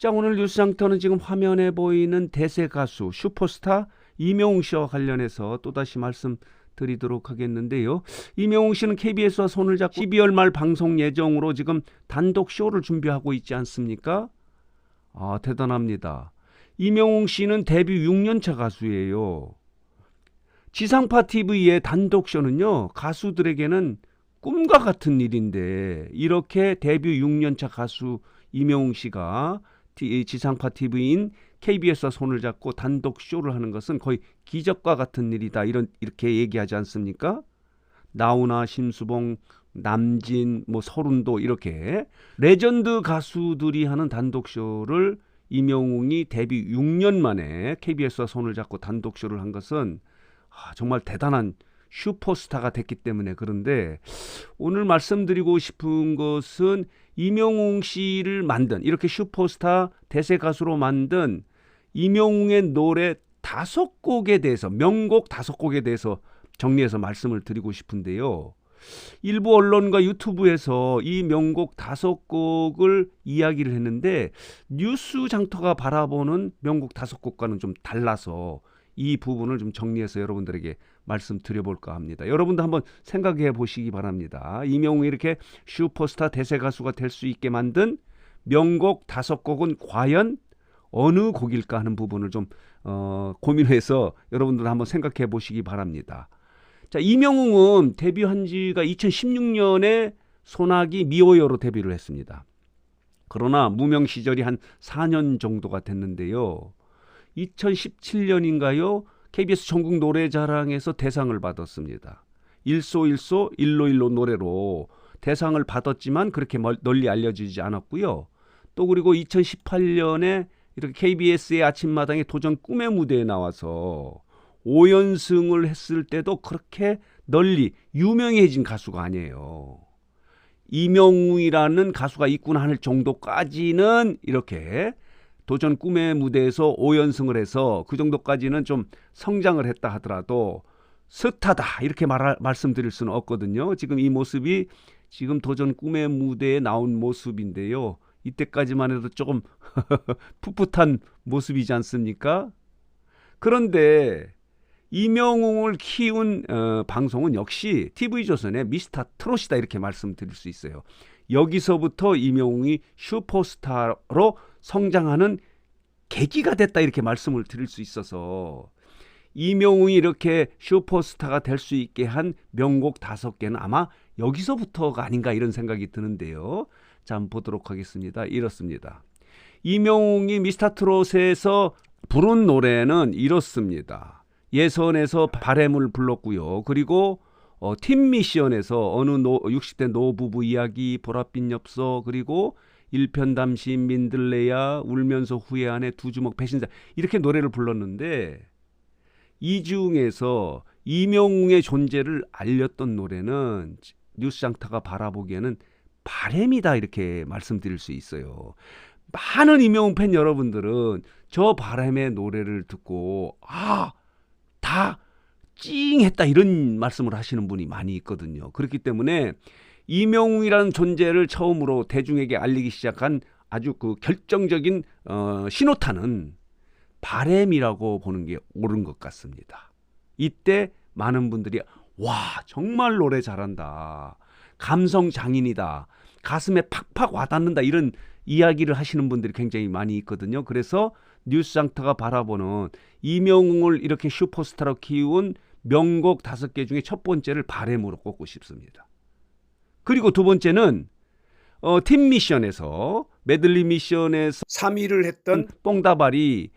자, 오늘 뉴스장터는 지금 화면에 보이는 대세 가수 슈퍼스타 이명웅 씨와 관련해서 또다시 말씀드리도록 하겠는데요. 이명웅 씨는 KBS와 손을 잡고 12월 말 방송 예정으로 지금 단독 쇼를 준비하고 있지 않습니까? 아, 대단합니다. 이명웅 씨는 데뷔 6년차 가수예요. 지상파 TV의 단독 쇼는요, 가수들에게는 꿈과 같은 일인데 이렇게 데뷔 6년차 가수 이명웅 씨가 지상파 TV인 KBS와 손을 잡고 단독 쇼를 하는 것은 거의 기적과 같은 일이다. 이렇게 얘기하지 않습니까? 나훈아, 심수봉, 남진, 서른도 이렇게 레전드 가수들이 하는 단독 쇼를 이명웅이 데뷔 6년 만에 KBS와 손을 잡고 단독 쇼를 한 것은 정말 대단한 슈퍼스타가 됐기 때문에. 그런데 오늘 말씀드리고 싶은 것은 이명웅 씨를 만든, 이렇게 슈퍼스타 대세 가수로 만든 이명웅의 노래 5곡에 대해서, 명곡 5곡에 대해서 정리해서 말씀을 드리고 싶은데요. 일부 언론과 유튜브에서 이 명곡 5곡을 이야기를 했는데 뉴스 장터가 바라보는 명곡 5곡과는 좀 달라서 이 부분을 좀 정리해서 여러분들에게 말씀드려볼까 합니다. 여러분도 한번 생각해 보시기 바랍니다. 이명웅이 이렇게 슈퍼스타 대세 가수가 될 수 있게 만든 명곡 5곡은 과연 어느 곡일까 하는 부분을 좀 고민해서 여러분들 한번 생각해 보시기 바랍니다. 자, 이명웅은 데뷔한 지가 2016년에 소나기 미워요로 데뷔를 했습니다. 그러나 무명 시절이 한 4년 정도가 됐는데요. 2017년인가요? KBS 전국 노래자랑에서 대상을 받았습니다. 일소일소 일로일로 노래로 대상을 받았지만 그렇게 널리 알려지지 않았고요. 또 그리고 2018년에 이렇게 KBS의 아침마당의 도전 꿈의 무대에 나와서 5연승을 했을 때도 그렇게 널리 유명해진 가수가 아니에요. 이명웅이라는 가수가 있구나 할 정도까지는 이렇게 도전 꿈의 무대에서 5연승을 해서 그 정도까지는 좀 성장을 했다 하더라도 스타다 이렇게 말씀드릴 수는 없거든요. 지금 이 모습이 지금 도전 꿈의 무대에 나온 모습인데요. 이때까지만 해도 조금 풋풋한 모습이지 않습니까? 그런데 이명웅을 키운 방송은 역시 TV조선의 미스터 트롯이다 이렇게 말씀드릴 수 있어요. 여기서부터 이명웅이 슈퍼스타로 성장하는 계기가 됐다 이렇게 말씀을 드릴 수 있어서 이명웅이 이렇게 슈퍼스타가 될 수 있게 한 명곡 5개는 아마 여기서부터가 아닌가 이런 생각이 드는데요. 자, 한번 보도록 하겠습니다. 이렇습니다. 이명웅이 미스터 트롯에서 부른 노래는 이렇습니다. 예선에서 바램을 불렀고요. 그리고 팀 미션에서 어느 60대 노부부 이야기, 보랏빛 엽서, 그리고 일편담심, 민들레야, 울면서 후회하네, 두 주먹 배신자 이렇게 노래를 불렀는데 이 중에서 이명웅의 존재를 알렸던 노래는 뉴스장터가 바라보기에는 바램이다 이렇게 말씀드릴 수 있어요. 많은 이명웅 팬 여러분들은 저 바램의 노래를 듣고 다 찡했다 이런 말씀을 하시는 분이 많이 있거든요. 그렇기 때문에 이명웅이라는 존재를 처음으로 대중에게 알리기 시작한 아주 그 결정적인 신호탄은 바램이라고 보는 게 옳은 것 같습니다. 이때 많은 분들이 와 정말 노래 잘한다, 감성 장인이다, 가슴에 팍팍 와닿는다 이런 이야기를 하시는 분들이 굉장히 많이 있거든요. 그래서 뉴스장터가 바라보는 이명웅을 이렇게 슈퍼스타로 키운 명곡 5개 중에 첫 번째를 바램으로 꼽고 싶습니다. 그리고 두 번째는 팀 미션에서 메들리 미션에서 3위를 했던 뽕다발이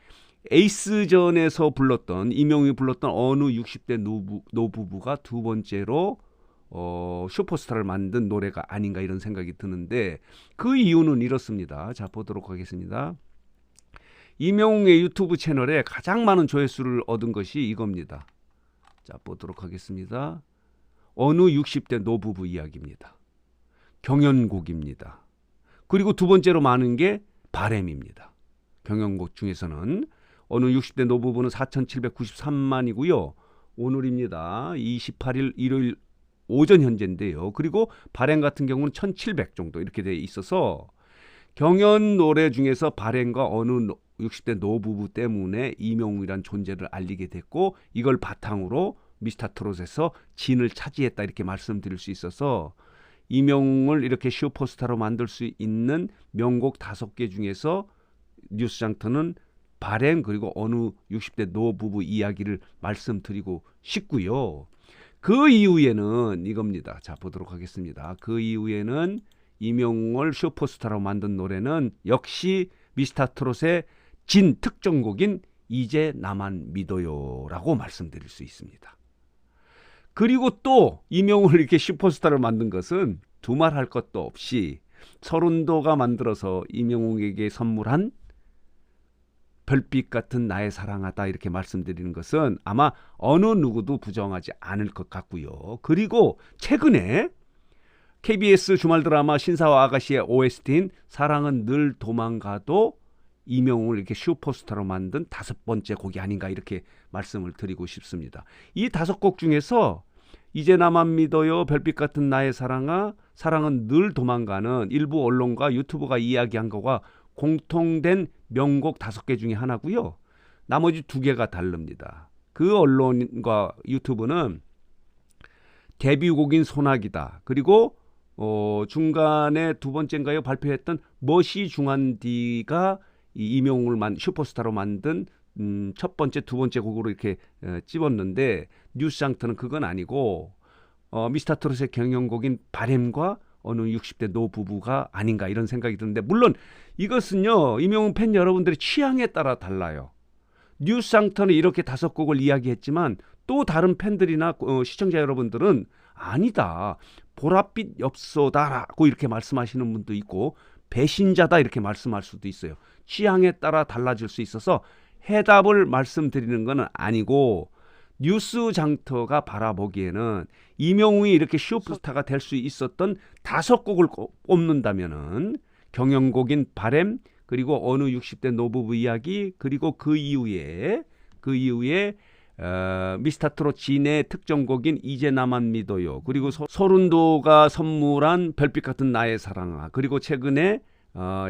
에이스전에서 불렀던 이명웅이 불렀던 어느 60대 노부부가 두 번째로 슈퍼스타를 만든 노래가 아닌가 이런 생각이 드는데 그 이유는 이렇습니다. 자, 보도록 하겠습니다. 이명웅의 유튜브 채널에 가장 많은 조회수를 얻은 것이 이겁니다. 자, 보도록 하겠습니다. 어느 60대 노부부 이야기입니다. 경연곡입니다. 그리고 두 번째로 많은 게 바램입니다. 경연곡 중에서는 어느 60대 노부부는 4,793만이고요. 오늘입니다. 28일 일요일 오전 현재인데요. 그리고 바램 같은 경우는 1,700 정도 이렇게 돼 있어서 경연 노래 중에서 발행과 어느 60대 노부부 때문에 이명웅이란 존재를 알리게 됐고 이걸 바탕으로 미스터 트롯에서 진을 차지했다 이렇게 말씀드릴 수 있어서 이명웅을 이렇게 슈퍼스타로 만들 수 있는 명곡 5개 중에서 뉴스장터는 발행 그리고 어느 60대 노부부 이야기를 말씀드리고 싶고요. 그 이후에는 이겁니다. 자, 보도록 하겠습니다. 그 이후에는 이명웅을 슈퍼스타로 만든 노래는 역시 미스터 트롯의 진 특정곡인 이제 나만 믿어요라고 말씀드릴 수 있습니다. 그리고 또 이명웅을 이렇게 슈퍼스타를 만든 것은 두말할 것도 없이 서른도가 만들어서 이명웅에게 선물한 별빛 같은 나의 사랑하다 이렇게 말씀드리는 것은 아마 어느 누구도 부정하지 않을 것 같고요. 그리고 최근에 KBS 주말 드라마 신사와 아가씨의 OST인 사랑은 늘 도망가도 이명웅을 이렇게 슈퍼스타로 만든 5번째 곡이 아닌가 이렇게 말씀을 드리고 싶습니다. 이 5곡 중에서 이제 나만 믿어요, 별빛 같은 나의 사랑아, 사랑은 늘 도망가는 일부 언론과 유튜브가 이야기한 거가 공통된 명곡 5개 중에 하나고요. 나머지 2개가 다릅니다. 그 언론과 유튜브는 데뷔곡인 소나기다. 그리고 중간에 2번째인가요? 발표했던 멋이 중한디가 이명웅을 슈퍼스타로 만든 첫 번째, 2번째 곡으로 이렇게 찝었는데 뉴스장터는 그건 아니고 미스터 트롯의 경연곡인 바램과 어느 60대 노부부가 아닌가 이런 생각이 드는데 물론 이것은요 이명웅 팬 여러분들의 취향에 따라 달라요. 뉴스장터는 이렇게 5곡을 이야기했지만 또 다른 팬들이나 시청자 여러분들은 아니다. 보랏빛 엽서다라고 이렇게 말씀하시는 분도 있고 배신자다 이렇게 말씀할 수도 있어요. 취향에 따라 달라질 수 있어서 해답을 말씀드리는 건 아니고 뉴스장터가 바라보기에는 이명웅이 이렇게 슈퍼스타가 될 수 있었던 5곡을 뽑는다면은 경연곡인 바램 그리고 어느 60대 노부부 이야기 그리고 그 이후에 미스터 트롯 진의 특정곡인 이제 나만 믿어요. 그리고 서른도가 선물한 별빛 같은 나의 사랑아. 그리고 최근에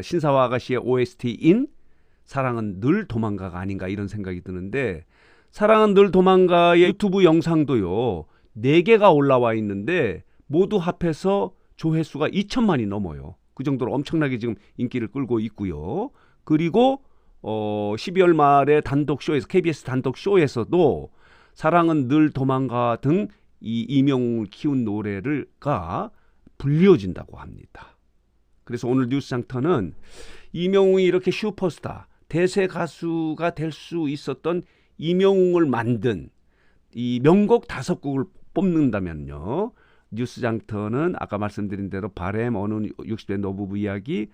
신사와 아가씨의 OST인 사랑은 늘 도망가가 아닌가 이런 생각이 드는데 사랑은 늘 도망가의 유튜브 영상도요. 4개가 올라와 있는데 모두 합해서 조회수가 2천만이 넘어요. 그 정도로 엄청나게 지금 인기를 끌고 있고요. 그리고 12월 말에 단독쇼에서 KBS 단독쇼에서도 사랑은 늘 도망가 등 이 이명웅을 키운 노래가 불려진다고 합니다. 그래서 오늘 뉴스장터는 이명웅이 이렇게 슈퍼스타 대세 가수가 될 수 있었던 이명웅을 만든 이 명곡 5곡을 뽑는다면요. 뉴스장터는 아까 말씀드린 대로 바램 어느 60대 노부부 이야기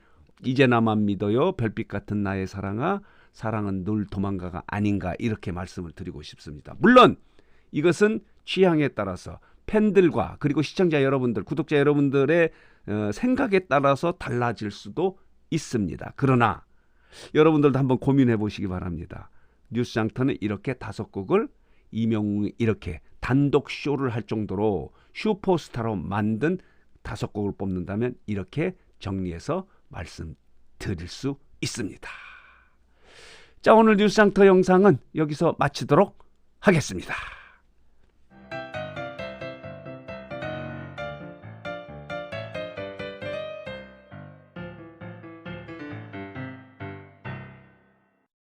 이제 나만 믿어요 별빛 같은 나의 사랑아 사랑은 늘 도망가가 아닌가 이렇게 말씀을 드리고 싶습니다. 물론 이것은 취향에 따라서 팬들과 그리고 시청자 여러분들 구독자 여러분들의 생각에 따라서 달라질 수도 있습니다. 그러나 여러분들도 한번 고민해 보시기 바랍니다. 뉴스장터는 이렇게 5곡을 이명웅이 이렇게 단독 쇼를 할 정도로 슈퍼스타로 만든 5곡을 뽑는다면 이렇게 정리해서 말씀드릴 수 있습니다. 자, 오늘 뉴스장터 영상은 여기서 마치도록 하겠습니다.